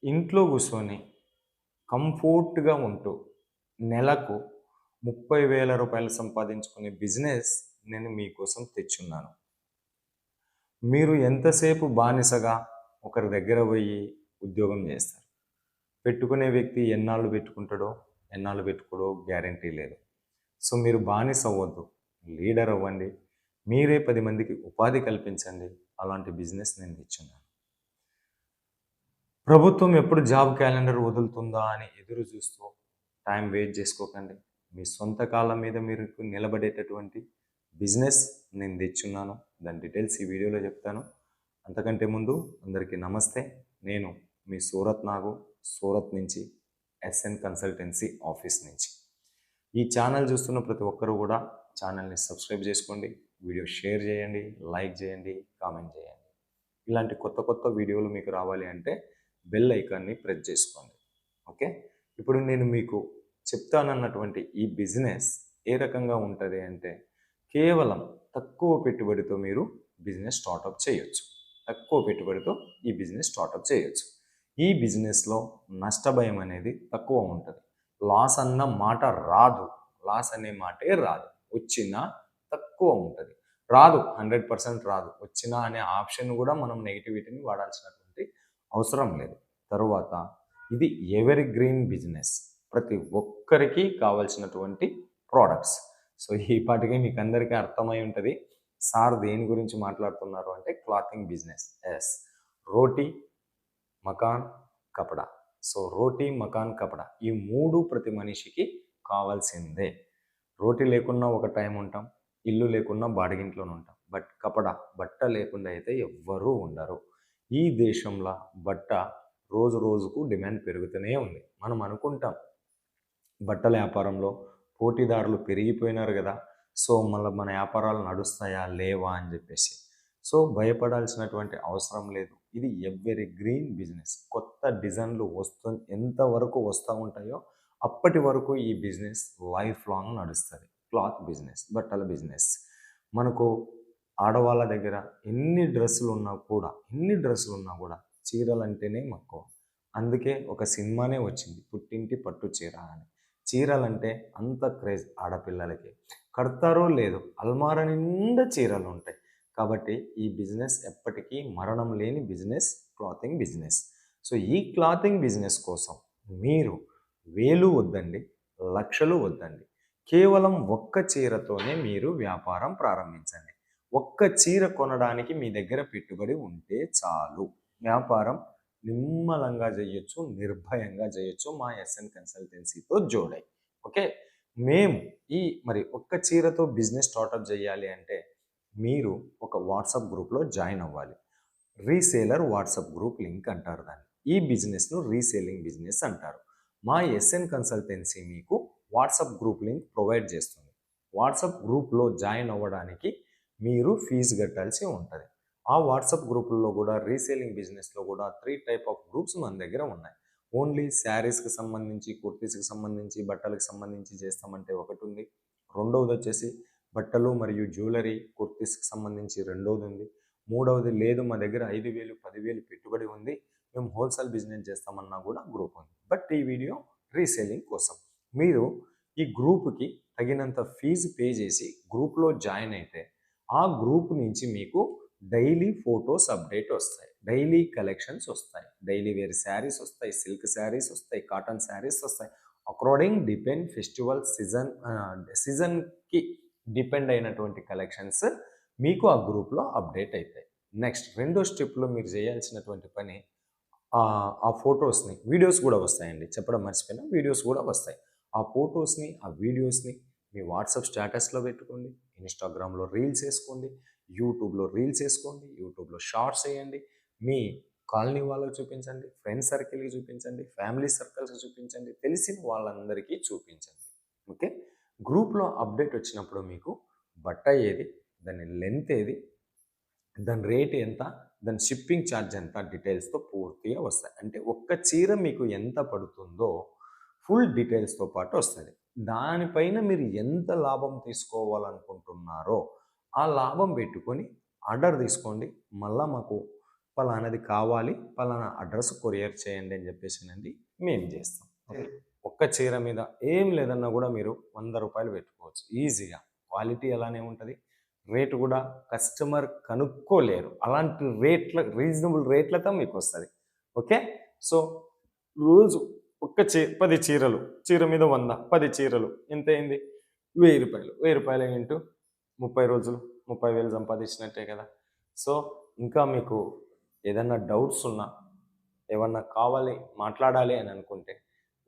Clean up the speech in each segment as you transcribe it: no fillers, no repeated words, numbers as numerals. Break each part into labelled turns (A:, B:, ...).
A: ఇంట్లో కూర్చొని కంఫర్ట్‌గా ఉంటూ నెలకు 30,000 రూపాయలు సంపాదించుకునే బిజినెస్ నేను మీకోసం తెచ్చున్నాను. మీరు ఎంతసేపు బానిసగా ఒకరి దగ్గర పోయి ఉద్యోగం చేస్తారు. పెట్టుకునే వ్యక్తి ఎన్నాళ్ళు పెట్టుకుంటాడో, ఎన్నాళ్ళు పెట్టుకోడో గ్యారంటీ లేదు. సో, మీరు బానిస అవ్వద్దు. లీడర్ అవ్వండి. మీరే 10 మందికి ఉపాధి కల్పించండి. అలాంటి బిజినెస్ నేను తెచ్చున్నాను. ప్రభుత్వం ఎప్పుడు జాబ్ క్యాలెండర్ వదులుతుందా అని ఎదురు చూస్తూ టైం వేస్ట్ చేసుకోకండి. మీ సొంత కాళ్ళ మీద మీరు నిలబడేటటువంటి బిజినెస్ నేను తెచ్చున్నాను. దాని డీటెయిల్స్ ఈ వీడియోలో చెప్తాను. అంతకంటే ముందు అందరికీ నమస్తే. నేను మీ సూరత్ నాగు, సూరత్ నుంచి ఎస్ఎన్ కన్సల్టెన్సీ ఆఫీస్ నుంచి. ఈ ఛానల్ చూస్తున్న ప్రతి ఒక్కరూ కూడా ఛానల్ని సబ్స్క్రైబ్ చేసుకోండి, వీడియో షేర్ చేయండి, లైక్ చేయండి, కామెంట్ చేయండి. ఇలాంటి కొత్త కొత్త వీడియోలు మీకు రావాలి అంటే బెల్ ఐకాన్ని ప్రెస్ చేసుకోండి. ఓకే, ఇప్పుడు నేను మీకు చెప్తానన్నటువంటి ఈ బిజినెస్ ఏ రకంగా ఉంటుంది అంటే, కేవలం తక్కువ పెట్టుబడితో మీరు బిజినెస్ స్టార్టప్ చేయొచ్చు. తక్కువ పెట్టుబడితో ఈ బిజినెస్ స్టార్టప్ చేయొచ్చు. ఈ బిజినెస్లో నష్టభయం అనేది తక్కువ ఉంటుంది. లాస్ అన్న మాట రాదు. లాస్ అనే మాటే రాదు. వచ్చినా తక్కువ ఉంటుంది. రాదు, 100% రాదు. వచ్చినా అనే ఆప్షన్ కూడా మనం నెగిటివిటీని వాడాల్సినటువంటి అవసరం లేదు. తరువాత ఇది ఎవర్ గ్రీన్ బిజినెస్. ప్రతి ఒక్కరికి కావాల్సినటువంటి ప్రోడక్ట్స్. సో ఈ పాటికి మీకు అందరికీ అర్థమై ఉంటుంది సార్ దేని గురించి మాట్లాడుతున్నారు అంటే, క్లాతింగ్ బిజినెస్. ఎస్, రోటీ, మకాన్, కపడా. సో రోటీ, మకాన్, కపడా ఈ మూడు ప్రతి మనిషికి కావాల్సిందే. రోటీ లేకున్నా ఒక టైం ఉంటాం, ఇల్లు లేకున్నా బాడిగింట్లోనే ఉంటాం. బట్ కపడా, బట్ట లేకుండా అయితే ఎవ్వరూ ఉండరు. ఈ దేశంలో బట్ట రోజు రోజుకు డిమాండ్ పెరుగుతూనే ఉంది. మనం అనుకుంటాం బట్టల వ్యాపారంలో పోటీదారులు పెరిగిపోయినారు కదా, సో మళ్ళీ మన వ్యాపారాలు నడుస్తాయా లేవా అని చెప్పేసి. సో భయపడాల్సినటువంటి అవసరం లేదు. ఇది ఎవరీ గ్రీన్ బిజినెస్. కొత్త డిజైన్లు ఎంతవరకు వస్తూ ఉంటాయో అప్పటి వరకు ఈ బిజినెస్ లైఫ్ లాంగ్ నడుస్తుంది. క్లాత్ బిజినెస్, బట్టల బిజినెస్. మనకు ఆడవాళ్ళ దగ్గర ఎన్ని డ్రెస్సులు ఉన్నా కూడా చీరలు అంటేనే మక్కువ. అందుకే ఒక సినిమానే వచ్చింది, పుట్టింటి పట్టు చీర అని. చీరలంటే అంత క్రేజ్ ఆడపిల్లలకి. కడతారో లేదో అల్మారా నిండా చీరలు ఉంటాయి. కాబట్టి ఈ బిజినెస్ ఎప్పటికీ మరణం లేని బిజినెస్, క్లాతింగ్ బిజినెస్. సో ఈ క్లాతింగ్ బిజినెస్ కోసం మీరు వేలు వద్దండి, లక్షలు వద్దండి. కేవలం ఒక్క చీరతోనే మీరు వ్యాపారం ప్రారంభించండి. ఒక్క చీర కొనడానికి మీ దగ్గర పెట్టుబడి ఉంటే చాలు. వ్యాపారం నిమ్మలంగా చేయొచ్చు, నిర్భయంగా చేయొచ్చు మా ఎస్ఎన్ కన్సల్టెన్సీతో జోడై. ఓకే, మేము మరి ఒక్క చీరతో బిజినెస్ స్టార్టప్ చేయాలి అంటే మీరు ఒక వాట్సాప్ గ్రూప్లో జాయిన్ అవ్వాలి. రీసేలర్ వాట్సాప్ గ్రూప్ లింక్ అంటారు దాన్ని. ఈ బిజినెస్ను రీసేలింగ్ బిజినెస్ అంటారు. మా ఎస్ఎన్ కన్సల్టెన్సీ మీకు వాట్సాప్ గ్రూప్ లింక్ ప్రొవైడ్ చేస్తుంది. వాట్సాప్ గ్రూప్లో జాయిన్ అవ్వడానికి మీరు ఫీజు కట్టాల్సి ఉంటుంది. ఆ వాట్సాప్ గ్రూపుల్లో కూడా రీసేలింగ్ బిజినెస్లో కూడా 3 టైప్ ఆఫ్ గ్రూప్స్ మన దగ్గర ఉన్నాయి. ఓన్లీ శారీస్కి సంబంధించి, కుర్తీస్కి సంబంధించి, బట్టలకు సంబంధించి చేస్తామంటే ఒకటి ఉంది. రెండవది వచ్చేసి బట్టలు మరియు జ్యువెలరీ, కుర్తీస్కి సంబంధించి రెండవది ఉంది. మూడవది లేదు, మా దగ్గర 5,000, 10,000 పెట్టుబడి ఉంది, మేము హోల్సేల్ బిజినెస్ చేస్తామన్నా కూడా గ్రూప్ ఉంది. బట్ ఈ వీడియో రీసేలింగ్ కోసం. మీరు ఈ గ్రూప్కి తగినంత ఫీజు పే చేసి గ్రూప్లో జాయిన్ అయితే ఆ గ్రూప్ నుంచి మీకు డైలీ ఫొటోస్ అప్డేట్ వస్తాయి, డైలీ కలెక్షన్స్ వస్తాయి, డైలీ వేర్ శారీస్ వస్తాయి, సిల్క్ శారీస్ వస్తాయి, కాటన్ శారీస్ వస్తాయి. అకార్డింగ్ డిపెండ్ ఫెస్టివల్ సీజన్కి డిపెండ్ అయినటువంటి కలెక్షన్స్ మీకు ఆ గ్రూప్లో అప్డేట్ అవుతాయి. నెక్స్ట్ రెండో స్టెప్లో మీరు చేయాల్సినటువంటి పని, ఆ ఫొటోస్ని, వీడియోస్ కూడా వస్తాయండి, చెప్పడం మర్చిపోయినా, వీడియోస్ కూడా వస్తాయి. ఆ ఫొటోస్ని, ఆ వీడియోస్ని మీ వాట్సాప్ స్టేటస్లో పెట్టుకోండి, ఇన్స్టాగ్రామ్లో రీల్స్ వేసుకోండి, యూట్యూబ్లో రీల్స్ వేసుకోండి, యూట్యూబ్లో షార్ట్స్ వేయండి, మీ కాలనీ వాళ్ళకి చూపించండి, ఫ్రెండ్ సర్కిల్కి చూపించండి, ఫ్యామిలీ సర్కిల్స్కి చూపించండి, తెలిసిన వాళ్ళందరికీ చూపించండి. ఓకే, గ్రూప్లో అప్డేట్ వచ్చినప్పుడు మీకు బట్ట ఏది, దాని లెంత్ ఏది, దాని రేట్ ఎంత, దాని షిప్పింగ్ ఛార్జ్ ఎంత, డీటెయిల్స్తో పూర్తిగా వస్తాయి. అంటే ఒక్క చీర మీకు ఎంత పడుతుందో ఫుల్ డీటెయిల్స్తో పాటు వస్తుంది. దానిపైన మీరు ఎంత లాభం తీసుకోవాలనుకుంటున్నారో ఆ లాభం పెట్టుకొని ఆర్డర్ తీసుకోండి. మళ్ళీ మాకు పలానాది కావాలి, పలానా అడ్రస్ కొరియర్ చేయండి అని చెప్పేసినండి మేము చేస్తాం. ఓకే, ఒక్క చీర మీద ఏం లేదన్నా కూడా మీరు 100 రూపాయలు పెట్టుకోవచ్చు ఈజీగా. క్వాలిటీ అలానే ఉంటుంది, రేటు కూడా కస్టమర్ కనుక్కోలేరు, అలాంటి రీజనబుల్ రేట్లతో మీకు వస్తుంది. ఓకే, సో రోజు 10 చీరలు, చీర మీద 100, 10 చీరలు ఎంత అయింది? 1000 రూపాయలు. 1000 రూపాయలు ఇంటూ 30 రోజులు 30,000 సంపాదించినట్టే కదా. సో ఇంకా మీకు ఏదన్నా డౌట్స్ ఉన్నా, ఏమన్నా కావాలి మాట్లాడాలి అని అనుకుంటే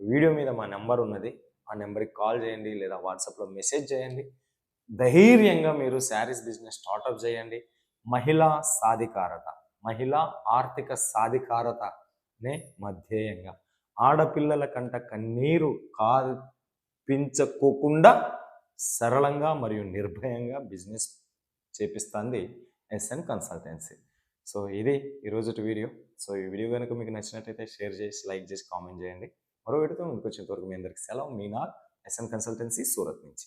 A: వీడియో మీద మా నెంబర్ ఉన్నది, ఆ నెంబర్కి కాల్ చేయండి లేదా వాట్సాప్లో మెసేజ్ చేయండి. ధైర్యంగా మీరు శారీస్ బిజినెస్ స్టార్టప్ చేయండి. మహిళా సాధికారత, మహిళా ఆర్థిక సాధికారతనే మా ధ్యేయంగా. ఆడపిల్లల కంట కన్నీరు కార్పించకోకుండా సరళంగా మరియు నిర్భయంగా బిజినెస్ చేపిస్తుంది ఎస్ఎన్ కన్సల్టెన్సీ. సో ఇది ఈరోజు వీడియో. సో ఈ వీడియో కనుక మీకు నచ్చినట్లయితే షేర్ చేసి, లైక్ చేసి, కామెంట్ చేయండి. మరో వీడియోతో ముందుకు వచ్చేంతవరకు మీ అందరికి సెలవు. మీనార్, ఎస్ఎన్ కన్సల్టెన్సీ, సూరత్ నుంచి.